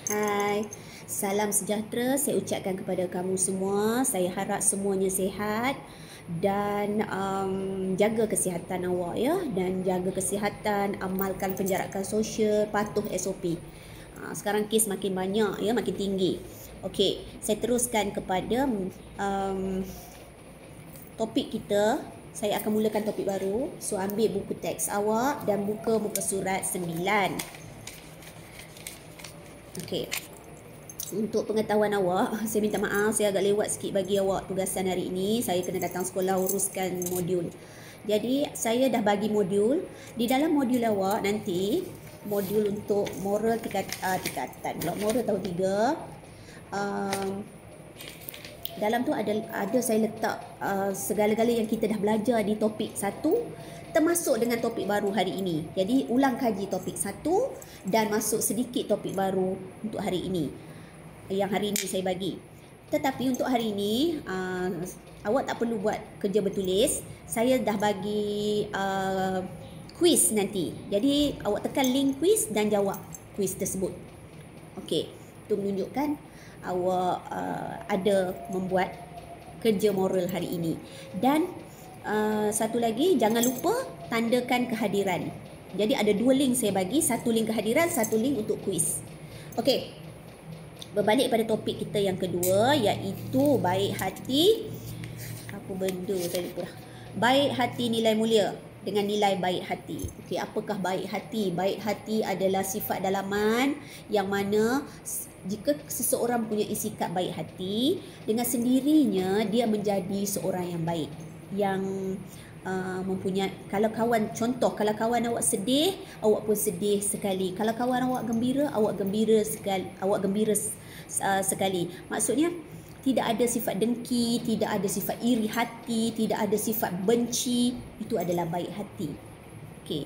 Hai, salam sejahtera saya ucapkan kepada kamu semua. Saya harap semuanya sihat dan jaga kesihatan awak ya, dan jaga kesihatan, amalkan penjarakan sosial, patuh SOP. Sekarang kes makin banyak ya, makin tinggi. Okey, saya teruskan kepada topik kita. Saya akan mulakan topik baru. So ambil buku teks awak dan buka muka surat 9. Okey. Untuk pengetahuan awak, saya minta maaf saya agak lewat sikit bagi awak tugasan hari ini. Saya kena datang sekolah uruskan modul. Jadi saya dah bagi modul. Di dalam modul awak nanti, modul untuk moral tingkatan. Moral tahun 3. Dalam tu ada saya letak segala-gala yang kita dah belajar di topik 1 termasuk dengan topik baru hari ini. Jadi ulang kaji topik 1 dan masuk sedikit topik baru untuk hari ini. Yang hari ini saya bagi. Tetapi untuk hari ini awak tak perlu buat kerja bertulis. Saya dah bagi quiz nanti. Jadi awak tekan link quiz dan jawab quiz tersebut. Okey, itu menunjukkan awak ada membuat kerja moral hari ini. Dan satu lagi, jangan lupa tandakan kehadiran. Jadi ada 2 link saya bagi, satu link kehadiran, satu link untuk quiz. Okey. Berbalik pada topik kita yang kedua, iaitu baik hati. Apa benda saya lupa dah. Baik hati nilai mulia dengan nilai baik hati. Okey, apakah baik hati? Baik hati adalah sifat dalaman yang mana jika seseorang punya sikap baik hati, dengan sendirinya dia menjadi seorang yang baik, yang mempunyai, kalau kawan awak sedih, awak pun sedih sekali. Kalau kawan awak gembira, awak gembira sekali. Maksudnya tidak ada sifat dengki, tidak ada sifat iri hati, tidak ada sifat benci. Itu adalah baik hati. Okey,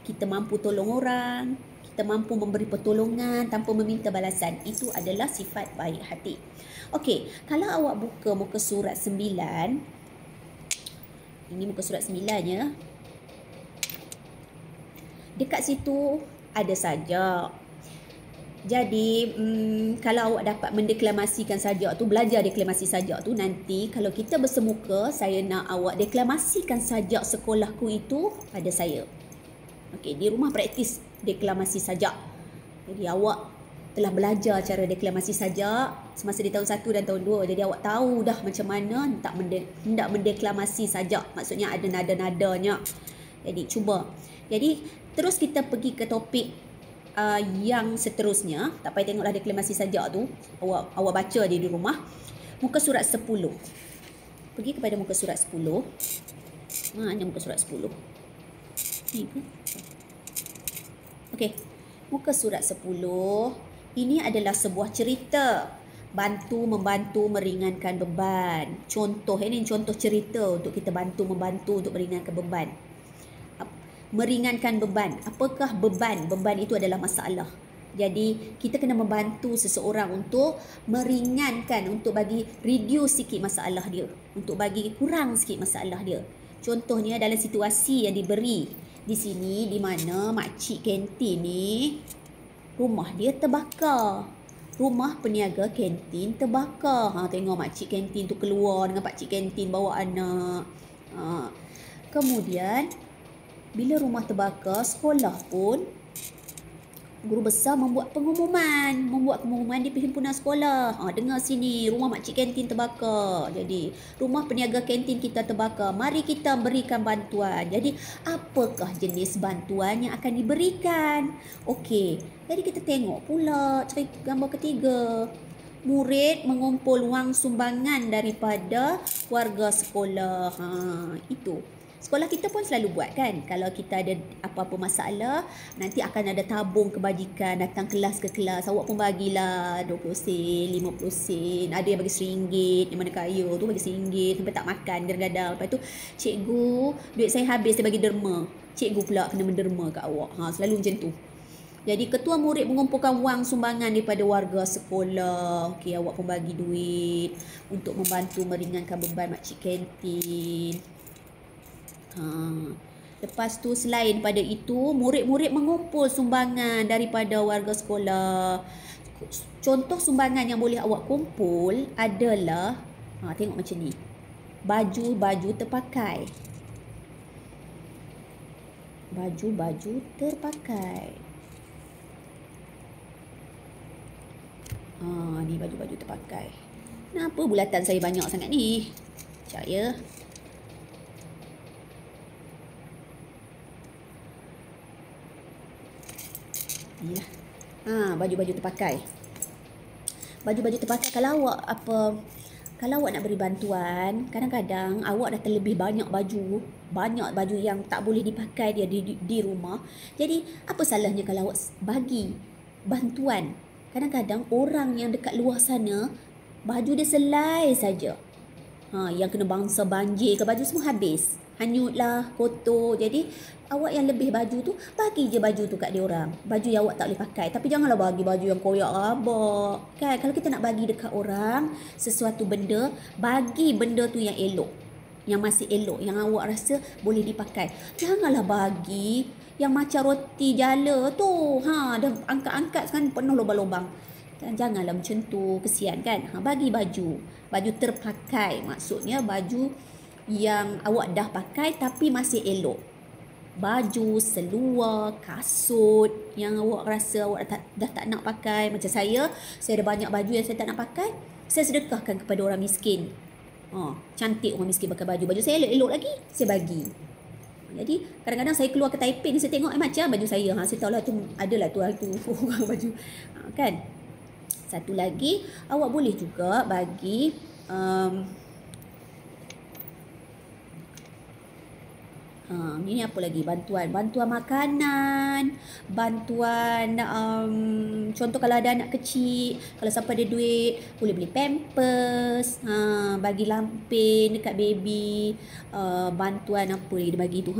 kita mampu tolong orang, kita mampu memberi pertolongan tanpa meminta balasan. Itu adalah sifat baik hati. Okey, kalau awak buka muka surat 9, ini muka surat 9 ya. Dekat situ ada sajak. Jadi kalau awak dapat mendeklamasikan sajak tu, belajar deklamasi sajak tu, nanti kalau kita bersemuka, saya nak awak deklamasikan sajak sekolahku itu pada saya. Okey, di rumah praktis deklamasi sajak. Jadi awak telah belajar cara deklamasi sajak semasa di tahun 1 dan tahun 2. Jadi awak tahu dah macam mana hendak mendeklamasi sajak. Maksudnya ada nada-nadanya. Jadi cuba. Jadi terus kita pergi ke topik yang seterusnya. Tak payah tengoklah deklamasi sajak tu. Awak baca dia di rumah. Muka surat 10. Pergi kepada muka surat 10. Mana muka surat 10? Ni ke? Okey. Muka surat 10. Ini adalah sebuah cerita membantu meringankan beban. Contoh, ini contoh cerita untuk kita membantu untuk meringankan beban. Meringankan beban. Apakah beban? Beban itu adalah masalah. Jadi kita kena membantu seseorang untuk meringankan, untuk bagi reduce sikit masalah dia, untuk bagi kurang sikit masalah dia. Contohnya dalam situasi yang diberi di sini, di mana makcik kantin ni rumah dia terbakar. Rumah peniaga kantin terbakar. Tengok makcik kantin tu keluar dengan pakcik kantin bawa anak. Kemudian bila rumah terbakar, sekolah pun guru besar membuat pengumuman di perhimpunan sekolah. Dengar sini, rumah makcik kantin terbakar. Jadi, rumah peniaga kantin kita terbakar. Mari kita berikan bantuan. Jadi, apakah jenis bantuan yang akan diberikan? Okey, jadi kita tengok pula gambar ketiga. Murid mengumpul wang sumbangan daripada warga sekolah. Itu. Sekolah kita pun selalu buat kan. Kalau kita ada apa-apa masalah, nanti akan ada tabung kebajikan. Datang kelas ke kelas, awak pun bagilah 20 sen, 50 sen. Ada yang bagi RM1. Yang mana kaya tu bagi RM1 sampai tak makan kadang-kadang. Lepas tu, cikgu, duit saya habis, saya bagi derma. Cikgu pula kena menderma kat awak. Selalu macam tu. Jadi ketua murid mengumpulkan wang sumbangan daripada warga sekolah. Okey, awak pun bagi duit untuk membantu meringankan beban makcik kantin. Lepas tu selain pada itu, murid-murid mengumpul sumbangan daripada warga sekolah. Contoh sumbangan yang boleh awak kumpul adalah, tengok macam ni, baju-baju terpakai. Baju-baju terpakai. Ni baju-baju terpakai. Kenapa bulatan saya banyak sangat ni? Sekejap ya. Inilah. Baju-baju terpakai. Baju-baju terpakai, kalau awak nak beri bantuan, kadang-kadang awak dah terlebih banyak baju yang tak boleh dipakai dia di rumah. Jadi apa salahnya kalau awak bagi bantuan? Kadang-kadang orang yang dekat luar sana baju dia selai saja. Yang kena bangsa banjir ke, baju semua habis. Hanyutlah, kotor. Jadi awak yang lebih baju tu, bagi je baju tu kat dia orang. Baju yang awak tak boleh pakai. Tapi janganlah bagi baju yang koyak rabak. Kan, kalau kita nak bagi dekat orang sesuatu benda, bagi benda tu yang elok. Yang masih elok, yang awak rasa boleh dipakai. Janganlah bagi yang macam roti jala tu. Dah angkat-angkat sekarang penuh lubang-lubang. Janganlah macam tu, kesian kan. Bagi baju terpakai, maksudnya baju yang awak dah pakai tapi masih elok. Baju, seluar, kasut yang awak rasa awak dah tak nak pakai. Macam saya ada banyak baju yang saya tak nak pakai, saya sedekahkan kepada orang miskin. Cantik orang miskin pakai baju saya elok-elok lagi, saya bagi. Jadi kadang-kadang saya keluar ke Taipei ni, saya tengok macam baju saya, saya tahulah tu adalah tu orang baju. Kan? Satu lagi, awak boleh juga bagi ini apa lagi? Bantuan makanan, bantuan contoh kalau ada anak kecil, kalau siapa ada duit boleh beli pampers, bagi lampin dekat baby, bantuan apa lagi dia bagi tu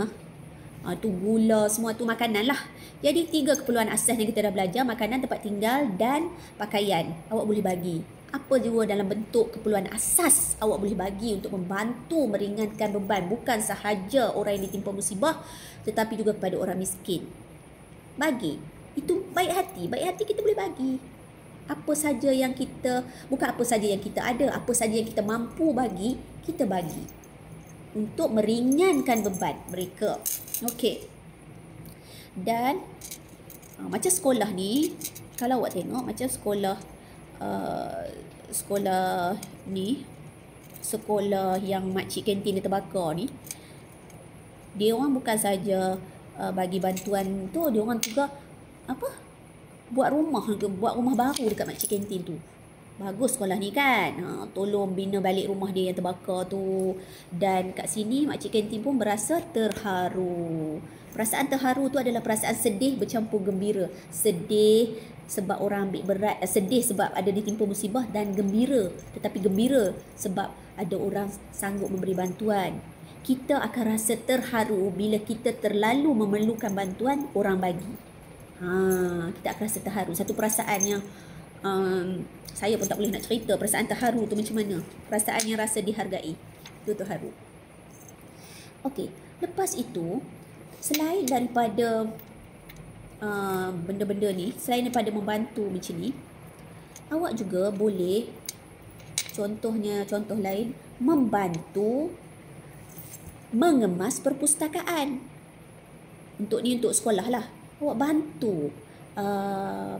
tu gula, semua tu makanan lah. Jadi 3 keperluan asas yang kita dah belajar, makanan, tempat tinggal dan pakaian. Awak boleh bagi apa jua dalam bentuk keperluan asas, awak boleh bagi untuk membantu meringankan beban, bukan sahaja orang yang ditimpa musibah tetapi juga kepada orang miskin. Bagi, itu baik hati kita boleh bagi apa saja yang kita, bukan apa saja yang kita ada, apa saja yang kita mampu bagi, kita bagi untuk meringankan beban mereka. Okey. Dan macam sekolah ni, kalau awak tengok macam sekolah yang makcik kantin dia terbakar ni, dia orang bukan saja bagi bantuan tu, dia orang juga buat rumah baru dekat makcik kantin tu. Bagus sekolah ni kan, tolong bina balik rumah dia yang terbakar tu. Dan kat sini makcik kantin pun berasa terharu. Perasaan terharu tu adalah perasaan sedih bercampur gembira. Sedih sebab orang ambil berat, sedih sebab ada ditimpa musibah, dan gembira. Tetapi gembira sebab ada orang sanggup memberi bantuan. Kita akan rasa terharu bila kita terlalu memerlukan bantuan, orang bagi. Kita akan rasa terharu. Satu perasaan yang saya pun tak boleh nak cerita perasaan terharu tu macam mana. Perasaan yang rasa dihargai, itu terharu. Okey, lepas itu, selain daripada benda-benda ni, selain daripada membantu macam ni, awak juga boleh, contoh lain, membantu mengemas perpustakaan. Untuk sekolah lah. Awak bantu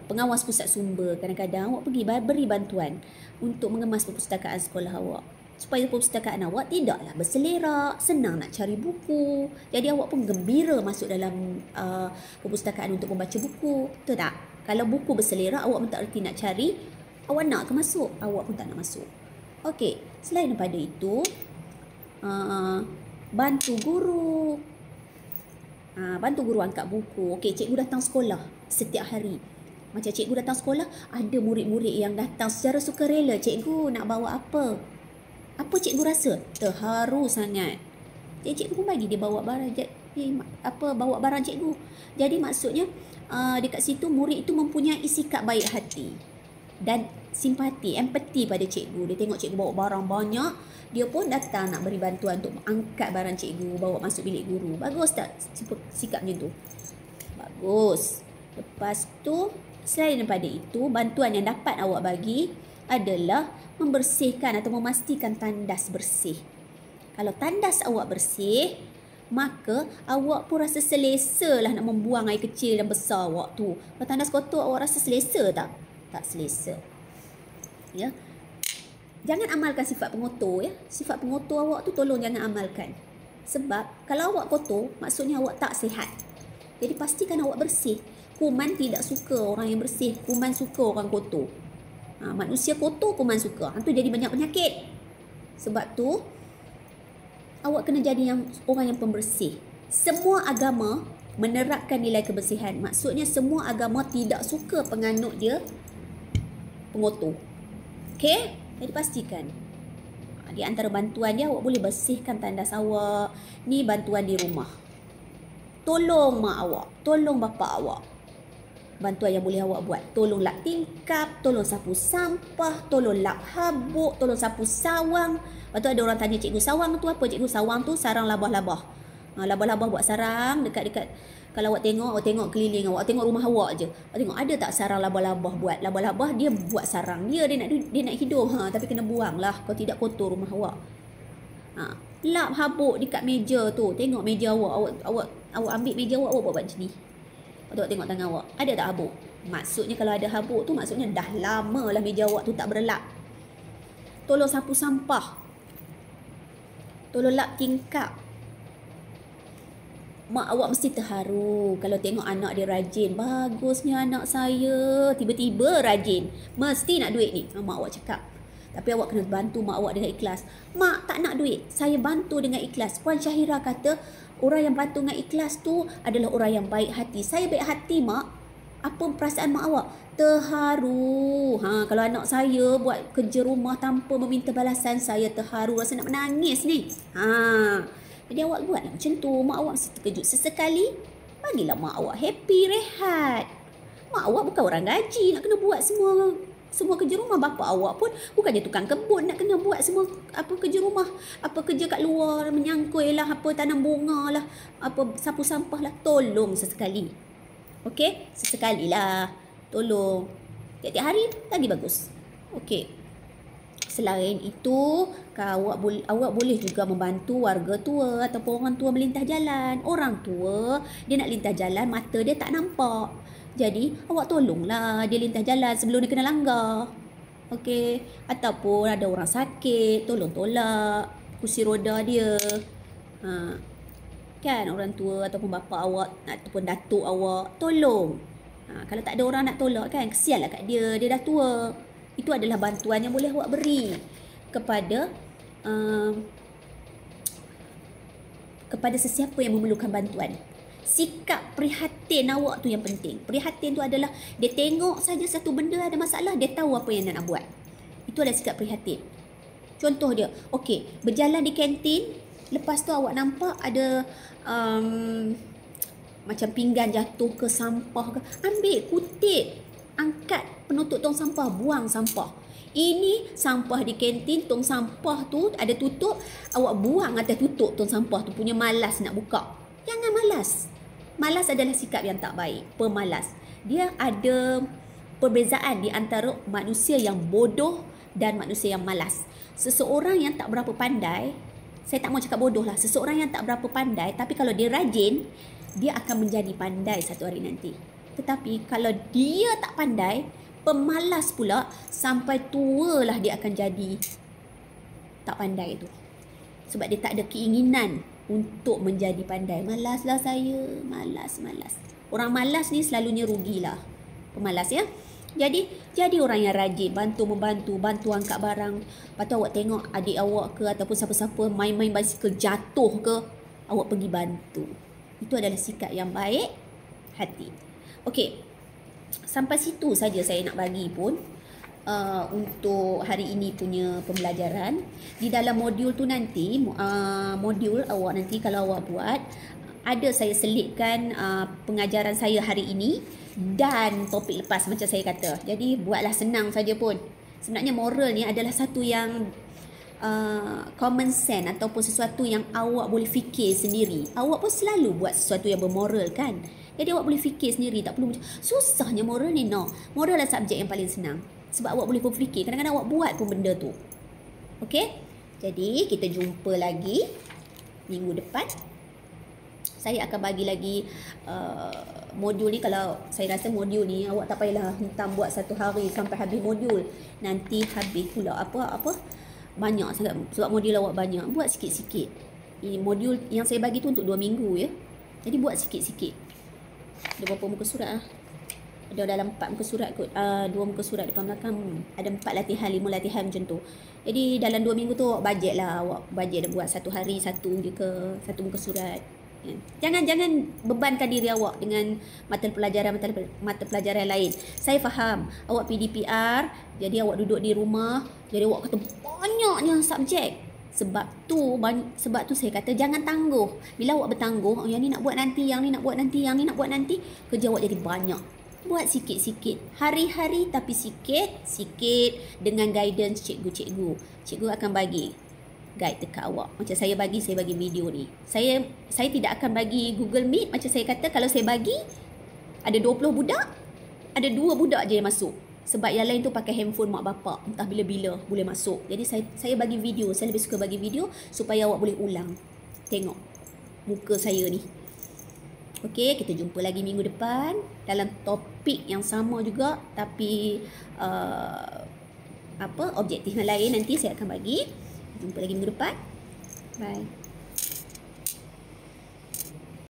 pengawas pusat sumber, kadang-kadang awak pergi beri bantuan untuk mengemas perpustakaan sekolah awak, supaya perpustakaan awak tidaklah berselerak, senang nak cari buku. Jadi awak pun gembira masuk dalam perpustakaan untuk membaca buku. Betul tak? Kalau buku berselerak, awak pun tak erti nak cari, awak nak ke masuk? Awak pun tak nak masuk. Okey, selain daripada itu, bantu guru. Bantu guru angkat buku. Okey, cikgu datang sekolah setiap hari. Macam cikgu datang sekolah, ada murid-murid yang datang secara sukarela. Cikgu nak bawa apa? Apa cikgu rasa? Terharu sangat. Jadi cikgu pun bagi dia bawa barang, bawa barang cikgu. Jadi maksudnya dekat situ murid itu mempunyai sikap baik hati dan simpati, empati pada cikgu. Dia tengok cikgu bawa barang banyak, dia pun datang nak beri bantuan untuk angkat barang cikgu, bawa masuk bilik guru. Bagus tak sikap macam tu? Bagus. Lepas tu Selain daripada itu, bantuan yang dapat awak bagi adalah membersihkan atau memastikan tandas bersih. Kalau tandas awak bersih, maka awak pun rasa selesa lah nak membuang air kecil dan besar awak tu. Kalau tandas kotor, awak rasa selesa tak? Tak selesa. Ya. Jangan amalkan sifat pengotor ya. Sifat pengotor awak tu tolong jangan amalkan. Sebab kalau awak kotor, maksudnya awak tak sihat. Jadi pastikan awak bersih. Kuman tidak suka orang yang bersih. Kuman suka orang kotor. Manusia kotor, kuman suka. Itu jadi banyak penyakit. Sebab tu, awak kena jadi orang yang pembersih. Semua agama menerapkan nilai kebersihan. Maksudnya semua agama tidak suka penganut dia pengotor. Okey? Jadi pastikan. Di antara bantuan dia, awak boleh bersihkan tandas awak. Ni bantuan di rumah. Tolong mak awak. Tolong bapa awak. Bantuan yang boleh awak buat. Tolong lap tingkap, tolong sapu sampah, tolong lap habuk, tolong sapu sawang. Lepas tu ada orang tanya cikgu, sawang tu apa? Cikgu, sawang tu sarang labah-labah. Labah-labah buat sarang dekat-dekat. Kalau awak tengok keliling awak, tengok rumah awak je. Awak tengok ada tak sarang labah-labah buat. Labah-labah dia buat sarang. Dia nak hidup. Tapi kena buang lah. Kalau tidak kotor rumah awak. Lap habuk dekat meja tu. Tengok meja awak. Awak ambil meja awak buat macam ni. Awak tengok tangan awak. Ada tak habuk? Maksudnya kalau ada habuk tu, maksudnya dah lama lah meja awak tu tak berlap. Tolong sapu sampah. Tolong lap tingkap. Mak awak mesti terharu kalau tengok anak dia rajin. Bagusnya anak saya. Tiba-tiba rajin. Mesti nak duit ni. Mak awak cakap. Tapi awak kena bantu mak awak dengan ikhlas. Mak tak nak duit. Saya bantu dengan ikhlas. Puan Syahira kata, orang yang bantu dengan ikhlas tu adalah orang yang baik hati. Saya baik hati, mak. Apa perasaan mak awak? Terharu. Kalau anak saya buat kerja rumah tanpa meminta balasan, saya terharu. Rasa nak menangis ni. Jadi awak buatlah macam tu. Mak awak mesti terkejut. Sesekali, bagilah mak awak happy, rehat. Mak awak bukan orang gaji nak kena buat semua kerja rumah. Bapa awak pun bukannya tukang kebun nak kena buat semua kerja rumah. Kerja kat luar, menyangkui lah, tanam bunga lah, sapu sampah lah. Tolong sesekali. Okey? Sesekali lah. Tolong. Tiap-tiap hari lagi bagus. Okey. Selain itu, awak boleh juga membantu warga tua ataupun orang tua melintah jalan. Orang tua, dia nak lintah jalan, mata dia tak nampak. Jadi, awak tolonglah dia lintah jalan sebelum dia kena langgar. Okey. Ataupun ada orang sakit, tolong tolak kursi roda dia. Kan orang tua ataupun bapa awak ataupun datuk awak, tolong. Kalau tak ada orang nak tolak kan, kesianlah kat dia dah tua. Itu adalah bantuan yang boleh awak beri kepada sesiapa yang memerlukan bantuan. Sikap prihatin awak tu yang penting. Prihatin tu adalah dia tengok saja satu benda ada masalah, dia tahu apa yang nak buat. Itu adalah sikap prihatin. Contoh dia, okey, berjalan di kantin, lepas tu awak nampak ada macam pinggan jatuh ke sampah ke, ambil, kutip, angkat penutup tong sampah, buang sampah. Ini sampah di kantin, tong sampah tu ada tutup, awak buang atas tutup tong sampah tu, punya malas nak buka. Jangan malas. Malas adalah sikap yang tak baik, pemalas. Dia ada perbezaan di antara manusia yang bodoh dan manusia yang malas. Seseorang yang tak berapa pandai, saya tak mau cakap bodoh lah, seseorang yang tak berapa pandai, tapi kalau dia rajin, dia akan menjadi pandai satu hari nanti. Tetapi kalau dia tak pandai, pemalas pula, sampai tua lah dia akan jadi tak pandai tu. Sebab dia tak ada keinginan untuk menjadi pandai. Malaslah saya, malas. Orang malas ni selalunya rugilah. Pemalas ya. Jadi orang yang rajin, membantu, bantu angkat barang. Lepas tu awak tengok adik awak ke ataupun siapa-siapa main-main basikal jatuh ke, awak pergi bantu. Itu adalah sikap yang baik hati. Okey. Sampai situ saja saya nak bagi pun untuk hari ini punya pembelajaran. Di dalam modul tu nanti, modul awak nanti kalau awak buat, ada saya selitkan pengajaran saya hari ini dan topik lepas macam saya kata. Jadi buatlah senang saja pun. Sebenarnya moral ni adalah satu yang common sense ataupun sesuatu yang awak boleh fikir sendiri. Awak pun selalu buat sesuatu yang bermoral kan. Jadi awak boleh fikir sendiri, tak perlu susahnya moral ni. No, moral adalah subjek yang paling senang. Sebab awak boleh berfikir, kadang-kadang awak buat pun benda tu. Okey? Jadi kita jumpa lagi minggu depan. Saya akan bagi lagi modul ni. Kalau saya rasa modul ni awak tak payahlah hentam buat satu hari sampai habis modul. Nanti habis pula apa banyak sangat, sebab modul awak banyak. Buat sikit-sikit. Ini modul yang saya bagi tu untuk 2 minggu ya. Jadi buat sikit-sikit. Ada berapa muka surat ah? Ada dalam 4 muka surat kot. 2 muka surat depan belakang. Ada 4 latihan, 5 latihan macam tu. Jadi dalam 2 minggu tu awak bajet lah. Awak bajet buat satu hari satu je ke, satu muka surat. Jangan bebankan diri awak dengan mata pelajaran lain. Saya faham awak PDPR, jadi awak duduk di rumah, jadi awak kata banyaknya subjek. Sebab tu saya kata jangan tangguh. Bila awak bertangguh, yang ni nak buat nanti, yang ni nak buat nanti, yang ni nak buat nanti, kerja awak jadi banyak. Buat sikit-sikit, hari-hari tapi sikit-sikit dengan guidance cikgu-cikgu. Cikgu akan bagi guide dekat awak. Macam saya bagi video ni. Saya tidak akan bagi Google Meet. Macam saya kata, kalau saya bagi ada 20 budak, ada 2 budak je yang masuk. Sebab yang lain tu pakai handphone mak bapak, entah bila-bila boleh masuk. Jadi saya bagi video. Saya lebih suka bagi video supaya awak boleh ulang. Tengok muka saya ni. Okey, kita jumpa lagi minggu depan dalam topik yang sama juga, tapi objektif yang lain nanti saya akan bagi. Jumpa lagi minggu depan. Bye.